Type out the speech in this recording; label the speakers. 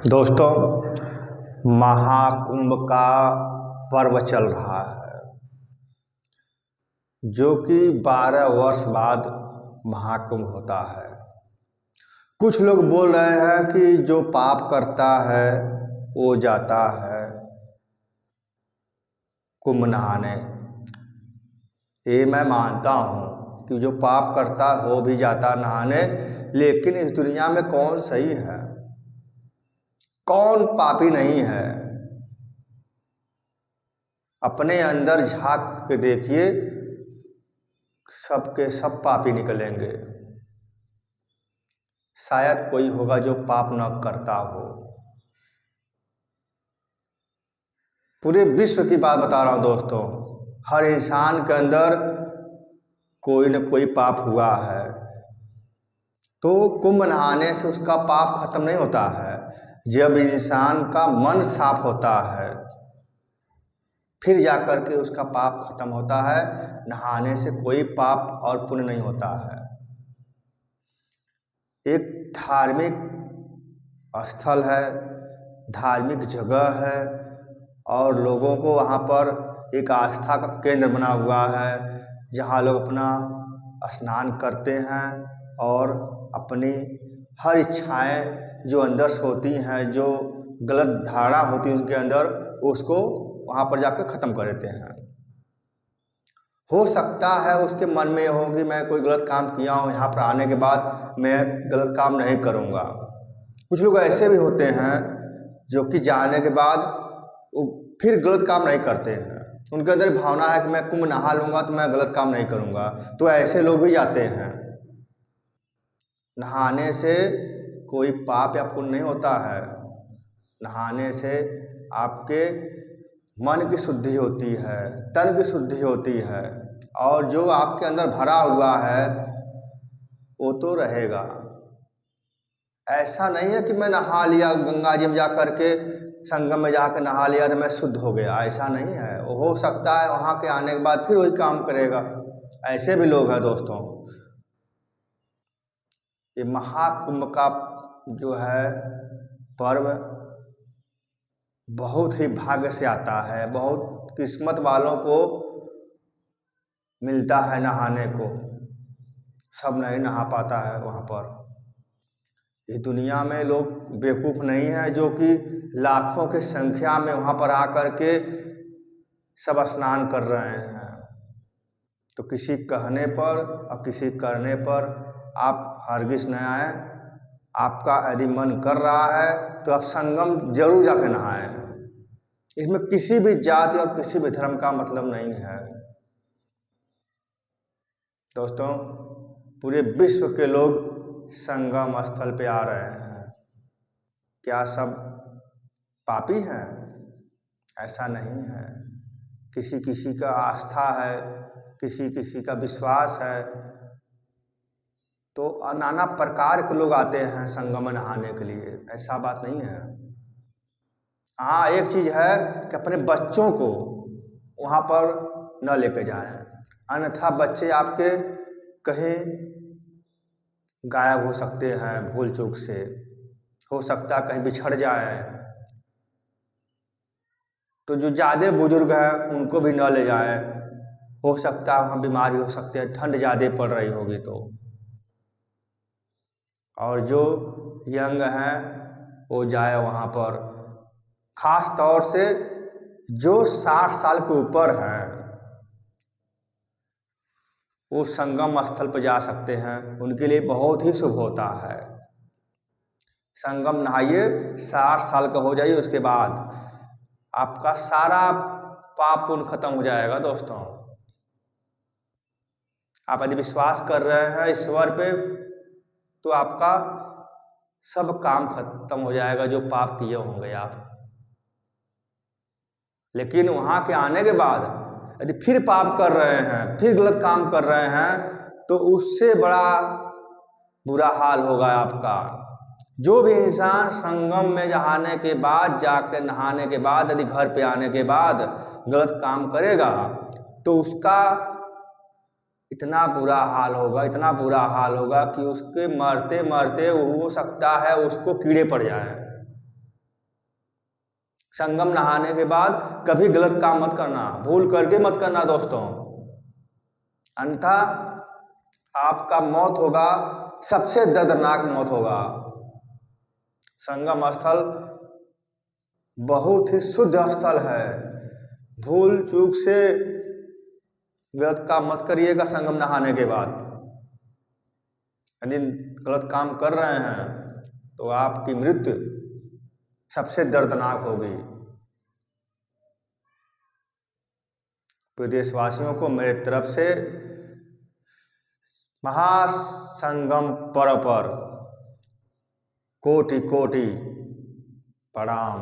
Speaker 1: दोस्तों, महाकुंभ का पर्व चल रहा है जो कि 12 वर्ष बाद महाकुंभ होता है। कुछ लोग बोल रहे हैं कि जो पाप करता है वो जाता है कुंभ नहाने। ये मैं मानता हूँ कि जो पाप करता वो भी जाता नहाने, लेकिन इस दुनिया में कौन सही है, कौन पापी नहीं है? अपने अंदर झांक के देखिए, सबके सब पापी निकलेंगे। शायद कोई होगा जो पाप न करता हो। पूरे विश्व की बात बता रहा हूँ दोस्तों, हर इंसान के अंदर कोई न कोई पाप हुआ है। तो कुंभ नहाने से उसका पाप खत्म नहीं होता है। जब इंसान का मन साफ होता है फिर जाकर के उसका पाप खत्म होता है। नहाने से कोई पाप और पुण्य नहीं होता है। एक धार्मिक स्थल है, धार्मिक जगह है और लोगों को वहाँ पर एक आस्था का केंद्र बना हुआ है, जहाँ लोग अपना स्नान करते हैं और अपनी हर इच्छाएं जो अंदर से होती हैं, जो गलत धारणा होती है उनके अंदर, उसको वहाँ पर जाकर ख़त्म कर देते हैं। हो सकता है उसके मन में हो कि मैं कोई गलत काम किया हूँ, यहाँ पर आने के बाद मैं गलत काम नहीं करूँगा। कुछ लोग ऐसे भी होते हैं जो कि जाने के बाद वो फिर गलत काम नहीं करते हैं। उनके अंदर भावना है कि मैं कुंभ नहा लूँगा तो मैं गलत काम नहीं करूँगा। तो ऐसे लोग भी जाते हैं। नहाने से कोई पाप या पुण्य नहीं होता है। नहाने से आपके मन की शुद्धि होती है, तन की शुद्धि होती है और जो आपके अंदर भरा हुआ है वो तो रहेगा। ऐसा नहीं है कि मैं नहा लिया गंगा जी में जा कर के, संगम में जाकर नहा लिया तो मैं शुद्ध हो गया, ऐसा नहीं है। वो हो सकता है वहाँ के आने के बाद फिर वही काम करेगा। ऐसे भी लोग हैं दोस्तों। ये महाकुंभ का जो है पर्व बहुत ही भाग्य से आता है, बहुत किस्मत वालों को मिलता है नहाने को। सब नहीं नहा पाता है वहाँ पर। इस दुनिया में लोग बेवकूफ़ नहीं है जो कि लाखों की संख्या में वहाँ पर आकर के सब स्नान कर रहे हैं। तो किसी कहने पर और किसी करने पर आप हरगिज़ न आए। आपका यदि मन कर रहा है तो आप संगम जरूर जाके नहाएं। इसमें किसी भी जाति और किसी भी धर्म का मतलब नहीं है। दोस्तों, पूरे विश्व के लोग संगम स्थल पे आ रहे हैं। क्या सब पापी हैं? ऐसा नहीं है। किसी किसी का आस्था है, किसी किसी का विश्वास है। तो नाना प्रकार के लोग आते हैं संगम में नहाने के लिए, ऐसा बात नहीं है। हाँ, एक चीज़ है कि अपने बच्चों को वहाँ पर न लेके जाएं, अन्यथा बच्चे आपके कहीं गायब हो सकते हैं भूल चूक से। हो सकता है कहीं बिछड़ जाएं। तो जो ज़्यादा बुजुर्ग हैं उनको भी न ले जाएं। हो सकता है वहाँ बीमार भी हो सकते हैं, ठंड ज़्यादा पड़ रही होगी तो। और जो यंग हैं वो जाए वहाँ पर। ख़ास तौर से जो 60 साल के ऊपर हैं वो संगम स्थल पर जा सकते हैं, उनके लिए बहुत ही शुभ होता है। संगम नहाइए, 60 साल का हो जाइए, उसके बाद आपका सारा पाप पुण्य खत्म हो जाएगा। दोस्तों, आप यदि विश्वास कर रहे हैं ईश्वर पे तो आपका सब काम खत्म हो जाएगा जो पाप किए होंगे आप। लेकिन वहाँ के आने के बाद यदि फिर पाप कर रहे हैं, फिर गलत काम कर रहे हैं, तो उससे बड़ा बुरा हाल होगा आपका। जो भी इंसान संगम में नहाने के बाद, जाकर नहाने के बाद, यदि घर पे आने के बाद गलत काम करेगा तो उसका इतना बुरा हाल होगा, इतना बुरा हाल होगा कि उसके मरते मरते हो सकता है उसको कीड़े पड़ जाएं। संगम नहाने के बाद कभी गलत काम मत करना, भूल करके मत करना दोस्तों, अन्यथा आपका मौत होगा, सबसे दर्दनाक मौत होगा। संगम स्थल बहुत ही शुद्ध स्थल है, भूल चूक से गलत काम मत करिएगा संगम नहाने के बाद। यदि गलत काम कर रहे हैं तो आपकी मृत्यु सबसे दर्दनाक होगी। प्रदेशवासियों को मेरे तरफ से महासंगम पर्व पर कोटि कोटि प्रणाम।